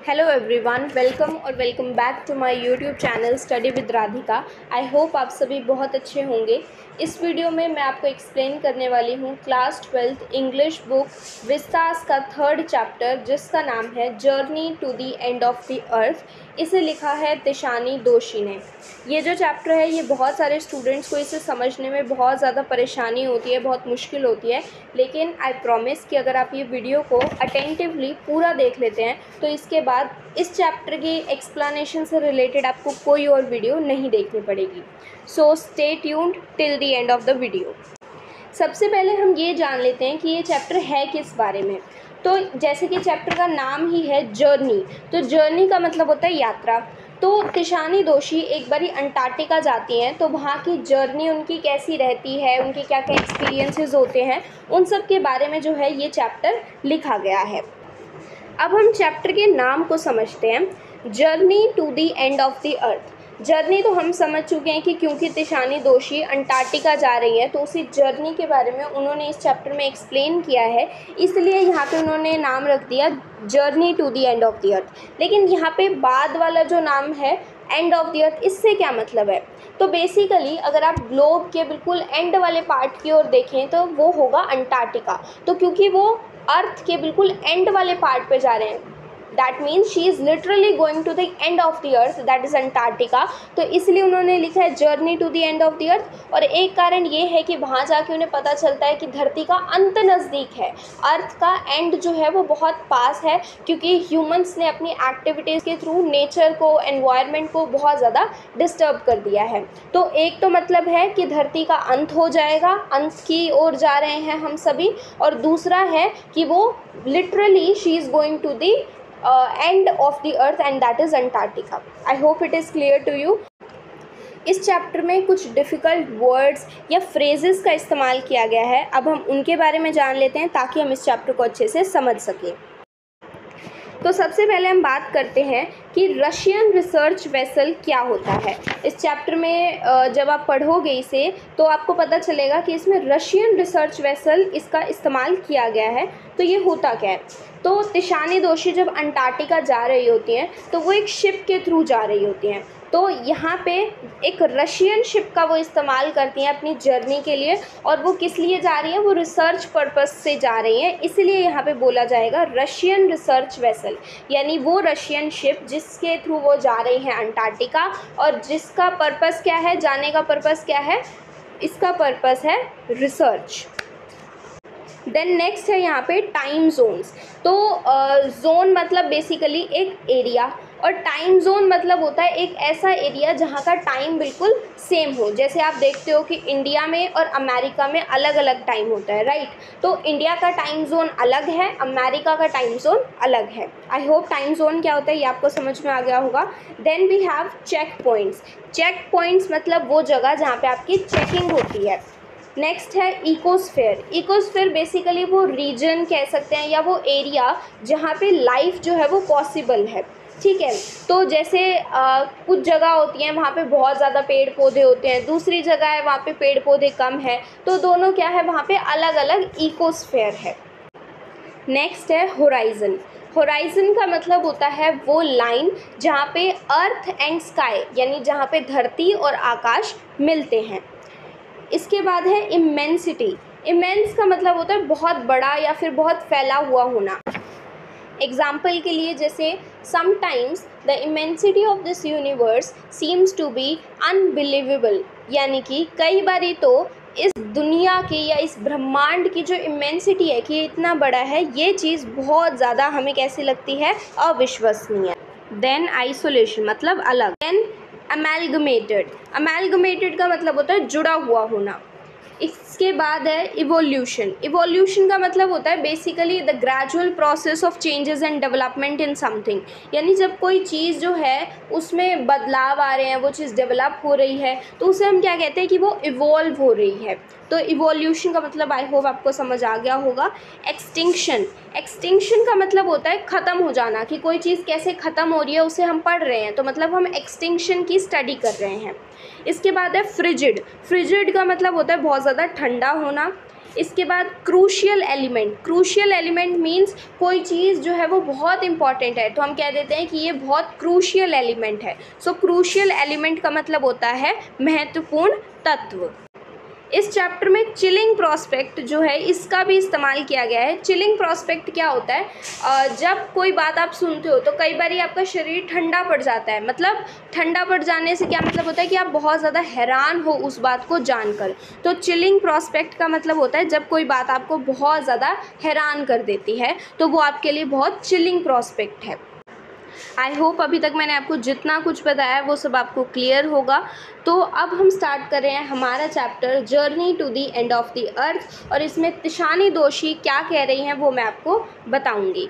Hello everyone, welcome और welcome back to my YouTube channel study with Radhika. I hope आप सभी बहुत अच्छे होंगे। इस वीडियो में मैं आपको एक्सप्लेन करने वाली हूँ class 12th English book Vistas का 3rd चैप्टर, जिसका नाम है journey to the end of the earth. इसे लिखा है तिशानी दोशी ने। ये जो चैप्टर है ये बहुत सारे स्टूडेंट्स को इसे समझने में बहुत ज़्यादा परेशानी होती है, बहुत मुश्किल होती है, लेकिन आई प्रॉमिस कि अगर आप ये वीडियो को अटेंटिवली पूरा देख लेते हैं तो इसके बाद इस चैप्टर की एक्सप्लेनेशन से रिलेटेड आपको कोई और वीडियो नहीं देखनी पड़ेगी। So stay tuned till the end of the video. सबसे पहले हम ये जान लेते हैं कि ये चैप्टर है किस बारे में। तो जैसे कि चैप्टर का नाम ही है जर्नी, तो जर्नी का मतलब होता है यात्रा। तो तिशानी दोशी एक बारी अंटार्कटिका जाती हैं, तो वहाँ की जर्नी उनकी कैसी रहती है, उनके क्या क्या एक्सपीरियंसेस होते हैं, उन सब के बारे में जो है ये चैप्टर लिखा गया है। अब हम चैप्टर के नाम को समझते हैं, journey to the end of the earth. Journey तो हम समझ चुके हैं कि क्योंकि तिशानी दोशी अंटार्कटिका जा रही हैं तो उसी जर्नी के बारे में उन्होंने इस चैप्टर में एक्सप्लेन किया है, इसलिए यहाँ पे उन्होंने नाम रख दिया journey to the end of the earth. लेकिन यहाँ पे बाद वाला जो नाम है एंड ऑफ द अर्थ, इससे क्या मतलब है? तो बेसिकली अगर आप ग्लोब के बिल्कुल एंड वाले पार्ट की ओर देखें तो वो होगा अंटार्कटिका। तो क्योंकि वो अर्थ के बिल्कुल एंड वाले पार्ट पे जा रहे हैं, that means she is literally going to the end of the earth, that is Antarctica. तो इसलिए उन्होंने लिखा है journey to the end of the earth. और एक कारण ये है कि वहाँ जाके उन्हें पता चलता है कि धरती का अंत नज़दीक है, अर्थ का एंड जो है वो बहुत पास है, क्योंकि ह्यूमंस ने अपनी एक्टिविटीज़ के थ्रू नेचर को, एनवायरनमेंट को बहुत ज़्यादा डिस्टर्ब कर दिया है। तो एक तो मतलब है कि धरती का अंत हो जाएगा, अंत की ओर जा रहे हैं हम सभी, और दूसरा है कि वो literally she is going to the end of the earth and that is Antarctica. I hope it is clear to you. इस चैप्टर में कुछ डिफ़िकल्ट वर्ड्स या फ्रेजेस का इस्तेमाल किया गया है। अब हम उनके बारे में जान लेते हैं ताकि हम इस चैप्टर को अच्छे से समझ सकें। तो सबसे पहले हम बात करते हैं कि रशियन रिसर्च वेसल क्या होता है। इस चैप्टर में जब आप पढ़ोगे इसे तो आपको पता चलेगा कि इसमें रशियन रिसर्च वेसल इसका इस्तेमाल किया गया है। तो ये होता क्या है? तो तिशानी दोशी जब अंटार्कटिका जा रही होती हैं तो वो एक शिप के थ्रू जा रही होती हैं। तो यहाँ पे एक रशियन शिप का वो इस्तेमाल करती हैं अपनी जर्नी के लिए। और वो किस लिए जा रही हैं? वो रिसर्च पर्पस से जा रही हैं, इसलिए यहाँ पे बोला जाएगा रशियन रिसर्च वेसल, यानी वो रशियन शिप जिसके थ्रू वो जा रही हैं अंटार्कटिका, और जिसका पर्पस क्या है, जाने का पर्पस क्या है? इसका पर्पस है रिसर्च। देन नेक्स्ट है यहाँ पे टाइम जोन्स। तो जोन मतलब बेसिकली एक एरिया, और टाइम जोन मतलब होता है एक ऐसा एरिया जहाँ का टाइम बिल्कुल सेम हो। जैसे आप देखते हो कि इंडिया में और अमेरिका में अलग अलग टाइम होता है, राइट? तो इंडिया का टाइम जोन अलग है, अमेरिका का टाइम जोन अलग है। आई होप टाइम जोन क्या होता है ये आपको समझ में आ गया होगा। Then we have check points. Check points मतलब वो जगह जहाँ पे आपकी चेकिंग होती है। नेक्स्ट है इकोस्फेयर। इकोस्फेयर बेसिकली वो रीजन कह सकते हैं या वो एरिया जहाँ पे लाइफ जो है वो पॉसिबल है, ठीक है? तो जैसे कुछ जगह होती हैं वहाँ पे बहुत ज़्यादा पेड़ पौधे होते हैं, दूसरी जगह है वहाँ पे पेड़ पौधे कम है, तो दोनों क्या है, वहाँ पे अलग अलग इकोस्फेयर है। नेक्स्ट है होराइजन। होराइजन का मतलब होता है वो लाइन जहाँ पे अर्थ एंड स्काई, यानी जहाँ पे धरती और आकाश मिलते हैं। इसके बाद है इमेंसिटी। इमेंस का मतलब होता है बहुत बड़ा या फिर बहुत फैला हुआ होना। एग्जाम्पल के लिए जैसे sometimes the immensity of this universe seems to be unbelievable, यानी कि कई बारी तो इस दुनिया की या इस ब्रह्मांड की जो इमेंसिटी है कि ये इतना बड़ा है, ये चीज़ बहुत ज़्यादा हमें कैसी लगती है? अविश्वसनीय। देन आइसोलेशन मतलब अलग। Then amalgamated. अमेलगमेटेड का मतलब होता है जुड़ा हुआ होना। इसके बाद है इवोल्यूशन। इवोल्यूशन का मतलब होता है basically the gradual process of changes and development in something, यानी जब कोई चीज़ जो है उसमें बदलाव आ रहे हैं, वो चीज़ डेवलप हो रही है, तो उसे हम क्या कहते हैं कि वो इवॉल्व हो रही है। तो इवोल्यूशन का मतलब आई होप आपको समझ आ गया होगा। एक्सटिंक्शन। एक्सटिंक्शन का मतलब होता है ख़त्म हो जाना, कि कोई चीज़ कैसे ख़त्म हो रही है उसे हम पढ़ रहे हैं, तो मतलब हम एक्सटिंक्शन की स्टडी कर रहे हैं। इसके बाद है फ्रिजिड। फ्रिजिड का मतलब होता है बहुत ज़्यादा ठंडा होना। इसके बाद क्रूशियल एलिमेंट मीन्स कोई चीज़ जो है वो बहुत इंपॉर्टेंट है तो हम कह देते हैं कि ये बहुत क्रूशियल एलिमेंट है। सो क्रूशियल एलिमेंट का मतलब होता है महत्वपूर्ण तत्व। इस चैप्टर में चिलिंग प्रोस्पेक्ट जो है इसका भी इस्तेमाल किया गया है। चिलिंग प्रोस्पेक्ट क्या होता है, जब कोई बात आप सुनते हो तो कई बार आपका शरीर ठंडा पड़ जाता है। मतलब ठंडा पड़ जाने से क्या मतलब होता है कि आप बहुत ज़्यादा हैरान हो उस बात को जानकर। तो चिलिंग प्रोस्पेक्ट का मतलब होता है जब कोई बात आपको बहुत ज़्यादा हैरान कर देती है तो वो आपके लिए बहुत चिलिंग प्रोस्पेक्ट है। आई होप अभी तक मैंने आपको जितना कुछ बताया वो सब आपको क्लियर होगा। तो अब हम स्टार्ट कर रहे हैं हमारा chapter journey to the end of the earth, और इसमें तिशानी दोशी क्या कह रही हैं वो मैं आपको बताऊंगी।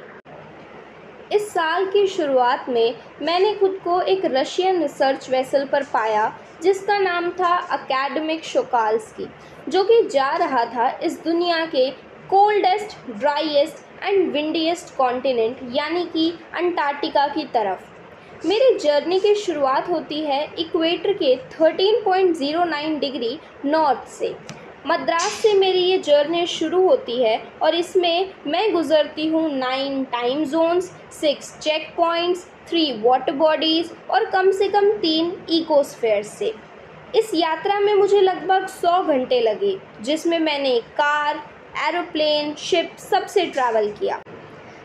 इस साल की शुरुआत में मैंने खुद को एक रशियन रिसर्च वेसल पर पाया जिसका नाम था अकेडमिक शोकाल्स्की, जो कि जा रहा था इस दुनिया के कोल्डेस्ट, ड्राईएस्ट एंड विंडीएस्ट कॉन्टिनेंट यानी कि अंटार्कटिका की तरफ। मेरी जर्नी की शुरुआत होती है इक्वेटर के 13.09 डिग्री नॉर्थ से। मद्रास से मेरी ये जर्नी शुरू होती है और इसमें मैं गुजरती हूँ 9 time zones, 6 check points, 3 water bodies और कम से कम 3 इकोस्फेयर्स से। इस यात्रा में मुझे लगभग 100 घंटे लगे, जिसमें मैंने कार, एरोप्लेन, शिप सबसे ट्रैवल किया।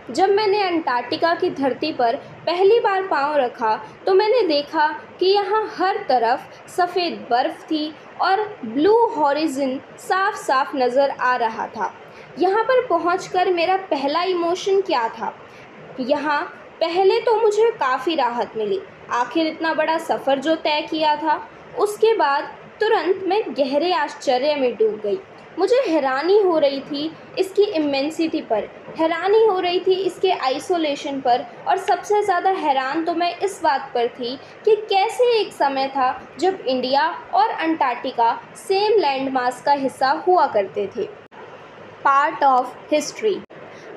जब मैंने अंटार्कटिका की धरती पर पहली बार पाँव रखा तो मैंने देखा कि यहाँ हर तरफ सफ़ेद बर्फ़ थी और ब्लू हॉरिज़न साफ साफ नज़र आ रहा था। यहाँ पर पहुँचकर मेरा पहला इमोशन क्या था? यहाँ पहले तो मुझे काफ़ी राहत मिली, आखिर इतना बड़ा सफ़र जो तय किया था। उसके बाद तुरंत मैं गहरे आश्चर्य में डूब गई। मुझे हैरानी हो रही थी इसकी इमेंसिटी पर, हैरानी हो रही थी इसके आइसोलेशन पर, और सबसे ज़्यादा हैरान तो मैं इस बात पर थी कि कैसे एक समय था जब इंडिया और अंटार्कटिका सेम लैंड मास का हिस्सा हुआ करते थे। Part of history.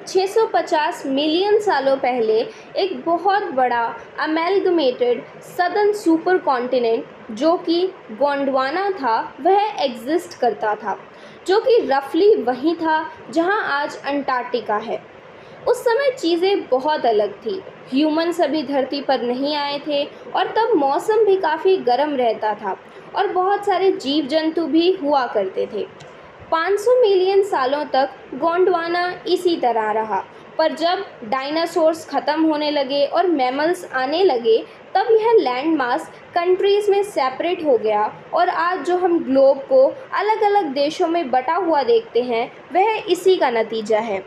650 मिलियन सालों पहले एक बहुत बड़ा अमेलगमेटेड सदर्न सुपर कॉन्टिनेंट जो कि गोंडवाना था वह एग्जिस्ट करता था, जो कि रफली वहीं था जहां आज अंटार्कटिका है। उस समय चीज़ें बहुत अलग थी। ह्यूमन्स अभी धरती पर नहीं आए थे और तब मौसम भी काफ़ी गर्म रहता था और बहुत सारे जीव जंतु भी हुआ करते थे। 500 मिलियन सालों तक गोंडवाना इसी तरह रहा, पर जब डायनासोर्स ख़त्म होने लगे और मैमल्स आने लगे तब यह लैंड मास कंट्रीज़ में सेपरेट हो गया और आज जो हम ग्लोब को अलग अलग देशों में बटा हुआ देखते हैं वह इसी का नतीजा है।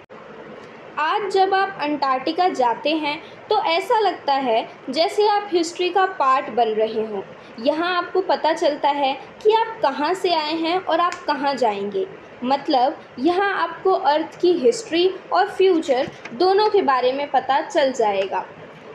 आज जब आप अंटार्कटिका जाते हैं तो ऐसा लगता है जैसे आप हिस्ट्री का पार्ट बन रहे हों। यहाँ आपको पता चलता है कि आप कहाँ से आए हैं और आप कहाँ जाएंगे। मतलब यहाँ आपको अर्थ की हिस्ट्री और फ्यूचर दोनों के बारे में पता चल जाएगा।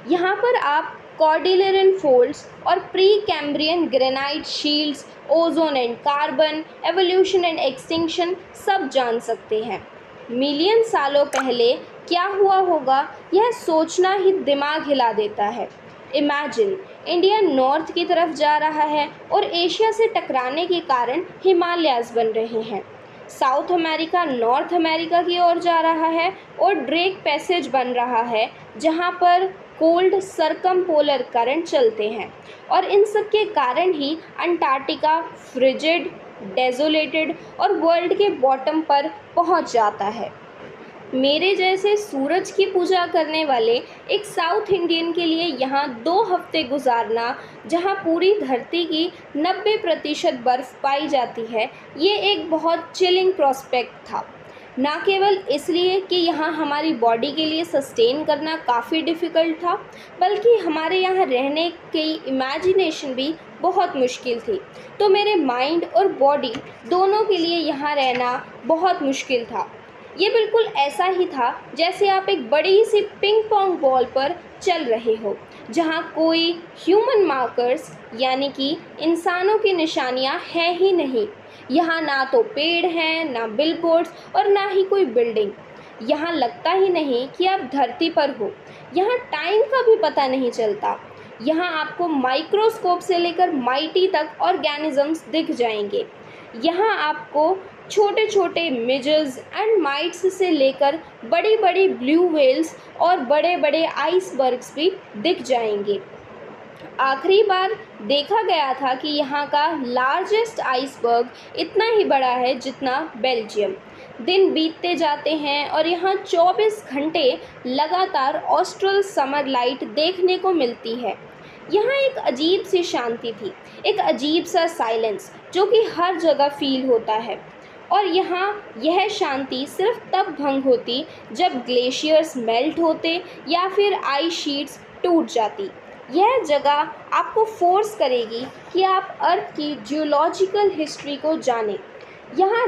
यहाँ पर आप कॉर्डिलेरन फोल्ड्स और pre Cambrian granite shields, ozone and carbon, evolution and extinction सब जान सकते हैं। मिलियन सालों पहले क्या हुआ होगा यह सोचना ही दिमाग हिला देता है। इमेजिन, इंडिया नॉर्थ की तरफ जा रहा है और एशिया से टकराने के कारण हिमालयाज़ बन रहे हैं। साउथ अमेरिका नॉर्थ अमेरिका की ओर जा रहा है और ड्रेक पैसेज बन रहा है जहां पर कोल्ड सरकमपोलर करंट चलते हैं, और इन सब के कारण ही अंटार्कटिका फ्रिजिड, डेजोलेटेड और वर्ल्ड के बॉटम पर पहुंच जाता है। मेरे जैसे सूरज की पूजा करने वाले एक साउथ इंडियन के लिए यहाँ 2 हफ्ते गुजारना जहाँ पूरी धरती की 90% बर्फ़ पाई जाती है, ये एक बहुत चिलिंग प्रोस्पेक्ट था। ना केवल इसलिए कि यहाँ हमारी बॉडी के लिए सस्टेन करना काफ़ी डिफ़िकल्ट था, बल्कि हमारे यहाँ रहने की इमेजिनेशन भी बहुत मुश्किल थी। तो मेरे माइंड और बॉडी दोनों के लिए यहाँ रहना बहुत मुश्किल था। ये बिल्कुल ऐसा ही था जैसे आप एक बड़ी सी पिंग पोंग बॉल पर चल रहे हो, जहाँ कोई ह्यूमन मार्कर्स यानी कि इंसानों की निशानियाँ हैं ही नहीं। यहाँ ना तो पेड़ हैं, ना बिलबोर्ड्स और ना ही कोई बिल्डिंग। यहाँ लगता ही नहीं कि आप धरती पर हो। यहाँ टाइम का भी पता नहीं चलता। यहाँ आपको माइक्रोस्कोप से लेकर माइटी तक ऑर्गेनिजम्स दिख जाएंगे। यहाँ आपको छोटे छोटे मिडज एंड माइट्स से लेकर बड़ी बड़ी ब्लू व्हेल्स और बड़े बड़े आइसबर्ग्स भी दिख जाएंगे। आखिरी बार देखा गया था कि यहाँ का लार्जेस्ट आइसबर्ग इतना ही बड़ा है जितना बेल्जियम। दिन बीतते जाते हैं और यहाँ 24 घंटे लगातार ऑस्ट्रल समर लाइट देखने को मिलती है। यहाँ एक अजीब सी शांति थी, एक अजीब सा साइलेंस जो कि हर जगह फील होता है। और यहाँ यह शांति सिर्फ तब भंग होती जब ग्लेशियर्स मेल्ट होते या फिर आइस शीट्स टूट जाती। यह जगह आपको फोर्स करेगी कि आप अर्थ की जियोलॉजिकल हिस्ट्री को जानें। यहाँ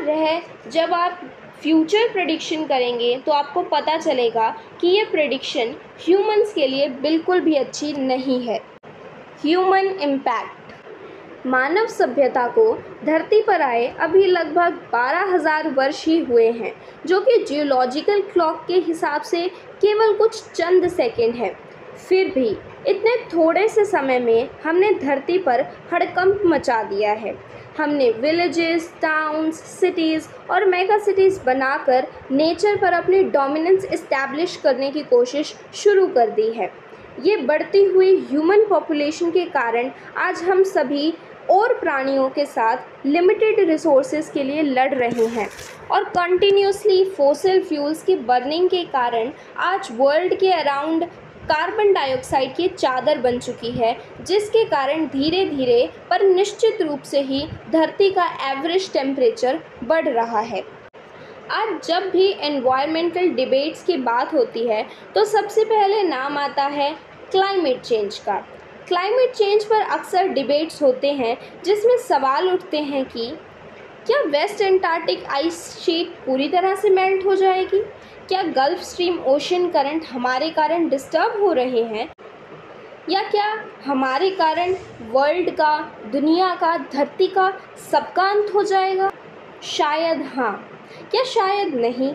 जब आप फ्यूचर प्रेडिक्शन करेंगे तो आपको पता चलेगा कि ये प्रेडिक्शन ह्यूमंस के लिए बिल्कुल भी अच्छी नहीं है। Human impact. मानव सभ्यता को धरती पर आए अभी लगभग 12,000 वर्ष ही हुए हैं, जो कि जियोलॉजिकल क्लॉक के हिसाब से केवल कुछ चंद सेकंड है। फिर भी इतने थोड़े से समय में हमने धरती पर हड़कंप मचा दिया है। हमने विलेजेस, टाउन्स, सिटीज़ और मेगा सिटीज़ बनाकर नेचर पर अपनी डोमिनेंस इस्टेब्लिश करने की कोशिश शुरू कर दी है। ये बढ़ती हुई ह्यूमन पॉपुलेशन के कारण आज हम सभी और प्राणियों के साथ लिमिटेड रिसोर्सेज के लिए लड़ रहे हैं और कंटिन्यूसली फॉसिल फ्यूल्स की बर्निंग के कारण आज वर्ल्ड के अराउंड कार्बन डाइऑक्साइड की चादर बन चुकी है, जिसके कारण धीरे धीरे पर निश्चित रूप से ही धरती का एवरेज टेम्परेचर बढ़ रहा है। आज जब भी एनवायरमेंटल डिबेट्स की बात होती है तो सबसे पहले नाम आता है क्लाइमेट चेंज का। क्लाइमेट चेंज पर अक्सर डिबेट्स होते हैं जिसमें सवाल उठते हैं कि क्या वेस्ट एंटार्कटिक आइस शीट पूरी तरह से मेल्ट हो जाएगी? क्या गल्फ स्ट्रीम ओशन करंट हमारे कारण डिस्टर्ब हो रहे हैं? या क्या हमारे कारण वर्ल्ड का, दुनिया का, धरती का सबका अंत हो जाएगा? शायद हाँ, क्या शायद नहीं।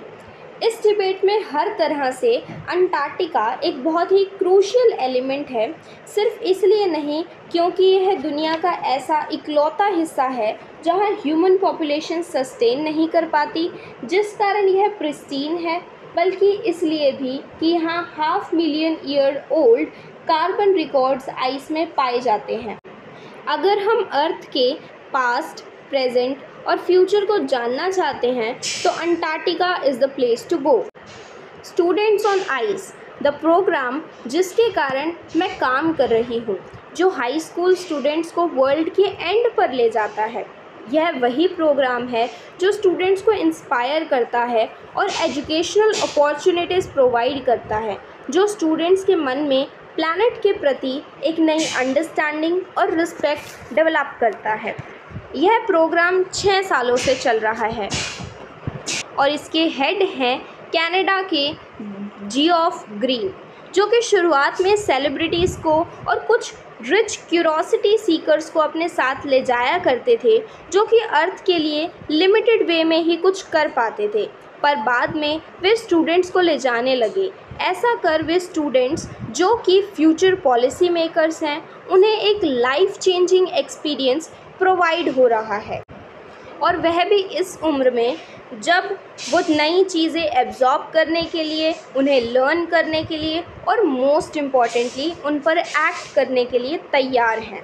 इस डिबेट में हर तरह से अंटार्कटिका एक बहुत ही क्रूशियल एलिमेंट है, सिर्फ इसलिए नहीं क्योंकि यह दुनिया का ऐसा इकलौता हिस्सा है जहां ह्यूमन पॉपुलेशन सस्टेन नहीं कर पाती, जिस कारण यह प्रिस्टीन है, बल्कि इसलिए भी कि यहाँ 500,000 year old carbon records ice में पाए जाते हैं। अगर हम अर्थ के पास्ट, प्रेजेंट और फ्यूचर को जानना चाहते हैं तो Antarctica is the place to go. Students on ice, the programme जिसके कारण मैं काम कर रही हूँ, जो हाई स्कूल स्टूडेंट्स को वर्ल्ड के एंड पर ले जाता है। यह वही प्रोग्राम है जो स्टूडेंट्स को इंस्पायर करता है और एजुकेशनल अपॉर्चुनिटीज़ प्रोवाइड करता है, जो स्टूडेंट्स के मन में प्लैनेट के प्रति एक नई अंडरस्टैंडिंग और रिस्पेक्ट डेवलप करता है। यह प्रोग्राम 6 सालों से चल रहा है और इसके हेड हैं कनाडा के जियोफ ग्रीन, जो कि शुरुआत में सेलिब्रिटीज़ को और कुछ रिच क्यूरोसिटी सीकर्स को अपने साथ ले जाया करते थे, जो कि अर्थ के लिए लिमिटेड वे में ही कुछ कर पाते थे, पर बाद में वे स्टूडेंट्स को ले जाने लगे। ऐसा कर वे स्टूडेंट्स जो कि फ्यूचर पॉलिसी मेकर्स हैं, उन्हें एक लाइफ चेंजिंग एक्सपीरियंस प्रोवाइड हो रहा है, और वह भी इस उम्र में जब वो नई चीज़ें एब्जॉर्ब करने के लिए, उन्हें लर्न करने के लिए और मोस्ट इम्पॉर्टेंटली उन पर एक्ट करने के लिए तैयार हैं।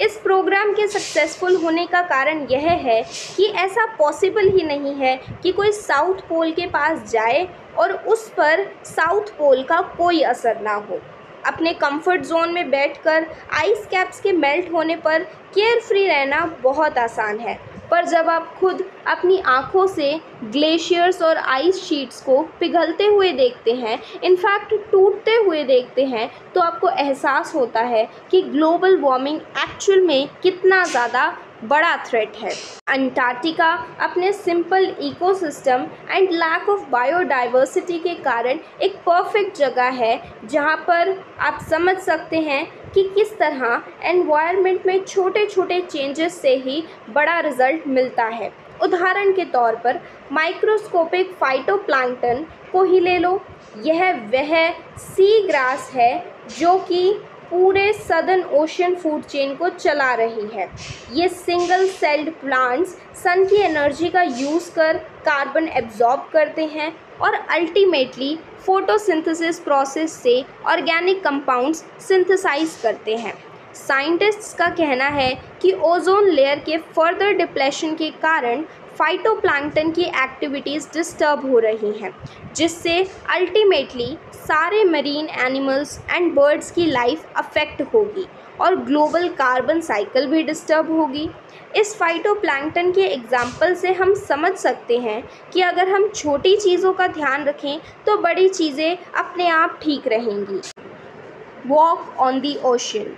इस प्रोग्राम के सक्सेसफुल होने का कारण यह है कि ऐसा पॉसिबल ही नहीं है कि कोई साउथ पोल के पास जाए और उस पर साउथ पोल का कोई असर ना हो। अपने कंफर्ट जोन में बैठकर आइस कैप्स के मेल्ट होने पर केयर फ्री रहना बहुत आसान है, पर जब आप खुद अपनी आँखों से ग्लेशियर्स और आइस शीट्स को पिघलते हुए देखते हैं, इनफैक्ट टूटते हुए देखते हैं, तो आपको एहसास होता है कि ग्लोबल वार्मिंग एक्चुअल में कितना ज़्यादा बड़ा थ्रेट है। अंटार्कटिका अपने simple ecosystem and lack of biodiversity के कारण एक परफेक्ट जगह है जहां पर आप समझ सकते हैं कि किस तरह एनवायरनमेंट में छोटे छोटे चेंजेस से ही बड़ा रिजल्ट मिलता है। उदाहरण के तौर पर माइक्रोस्कोपिक फाइटोप्लैंक्टन को ही ले लो। यह वह सी ग्रास है जो कि पूरे सदर्न ओशन फूड चेन को चला रही है। ये सिंगल सेल्ड प्लांट्स सन की एनर्जी का यूज़ कर कार्बन एब्जॉर्ब करते हैं और अल्टीमेटली फोटोसिंथेसिस प्रोसेस से ऑर्गेनिक कंपाउंड्स सिंथेसाइज करते हैं। साइंटिस्ट्स का कहना है कि ओजोन लेयर के फर्दर डिप्लेशन के कारण फाइटोप्लैंक्टन की एक्टिविटीज़ डिस्टर्ब हो रही हैं, जिससे अल्टीमेटली सारे मरीन एनिमल्स एंड बर्ड्स की लाइफ अफेक्ट होगी और ग्लोबल कार्बन साइकिल भी डिस्टर्ब होगी। इस फाइटोप्लैंक्टन के एग्जाम्पल से हम समझ सकते हैं कि अगर हम छोटी चीज़ों का ध्यान रखें तो बड़ी चीज़ें अपने आप ठीक रहेंगी। Walk on the ocean.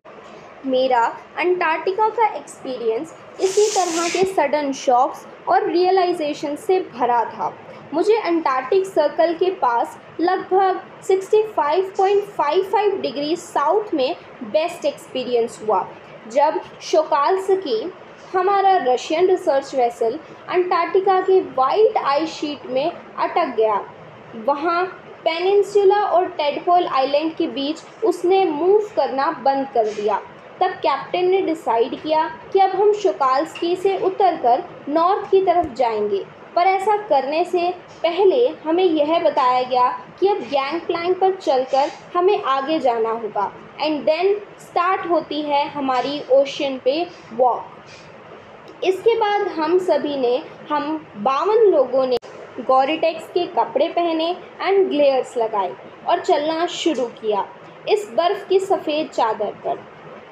मेरा अंटार्कटिका का एक्सपीरियंस इसी तरह के सडन शॉक्स और रियलाइजेशन से भरा था। मुझे अंटार्कटिक सर्कल के पास लगभग 65.55 डिग्री साउथ में बेस्ट एक्सपीरियंस हुआ, जब शोकाल्स्की हमारा रशियन रिसर्च वेसल अंटार्कटिका के वाइट आइस शीट में अटक गया। वहाँ पेनिनसुला और टेडपोल आइलैंड के बीच उसने मूव करना बंद कर दिया। तब कैप्टन ने डिसाइड किया कि अब हम शोकाल्स्की से उतरकर नॉर्थ की तरफ जाएंगे, पर ऐसा करने से पहले हमें यह बताया गया कि अब गैंगप्लैंक पर चलकर हमें आगे जाना होगा। एंड देन स्टार्ट होती है हमारी ओशन पे वॉक। इसके बाद हम 52 लोगों ने गोरेटेक्स के कपड़े पहने एंड ग्लेयर्स लगाए और चलना शुरू किया इस बर्फ़ की सफ़ेद चादर पर।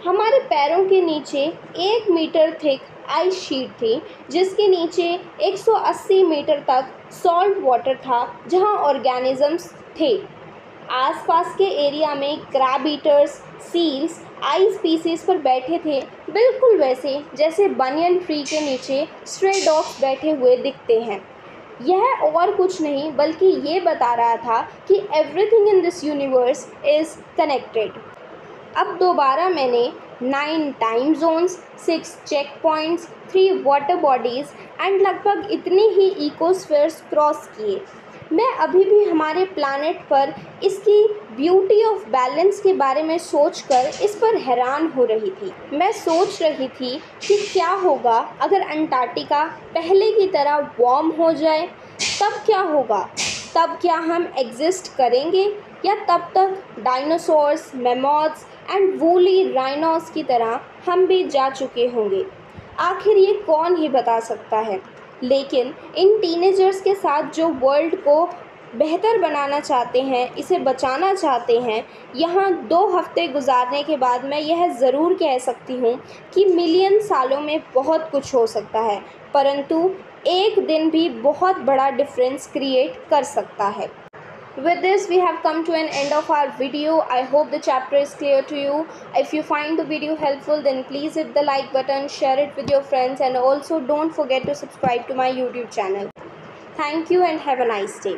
हमारे पैरों के नीचे 1 मीटर थिक आइस शीट थी, जिसके नीचे 180 मीटर तक सॉल्ट वाटर था जहां ऑर्गेनिजम्स थे। आसपास के एरिया में crab eaters, seals ice pieces पर बैठे थे, बिल्कुल वैसे जैसे बनियन ट्री के नीचे स्ट्रे डॉग्स बैठे हुए दिखते हैं। यह और कुछ नहीं बल्कि ये बता रहा था कि everything in this universe is connected. अब दोबारा मैंने 9 time zones, 6 check points, 3 water bodies and लगभग इतनी ही इकोस्फीयर्स क्रॉस किए। मैं अभी भी हमारे प्लानेट पर इसकी ब्यूटी ऑफ बैलेंस के बारे में सोचकर इस पर हैरान हो रही थी। मैं सोच रही थी कि क्या होगा अगर अंटार्कटिका पहले की तरह वार्म हो जाए, तब क्या होगा? तब क्या हम एग्जिस्ट करेंगे या तब तक डायनासोर्स, मैमोथ्स एंड वूली राइनोस की तरह हम भी जा चुके होंगे? आखिर ये कौन ही बता सकता है। लेकिन इन टीनेजर्स के साथ जो वर्ल्ड को बेहतर बनाना चाहते हैं, इसे बचाना चाहते हैं, यहाँ 2 हफ्ते गुजारने के बाद मैं यह ज़रूर कह सकती हूँ कि मिलियन सालों में बहुत कुछ हो सकता है, परंतु एक दिन भी बहुत बड़ा डिफरेंस क्रिएट कर सकता है। With this, we have come to an end of our video. I hope the chapter is clear to you. If you find the video helpful, then please hit the like button, share it with your friends, and also don't forget to subscribe to my YouTube channel. Thank you and have a nice day.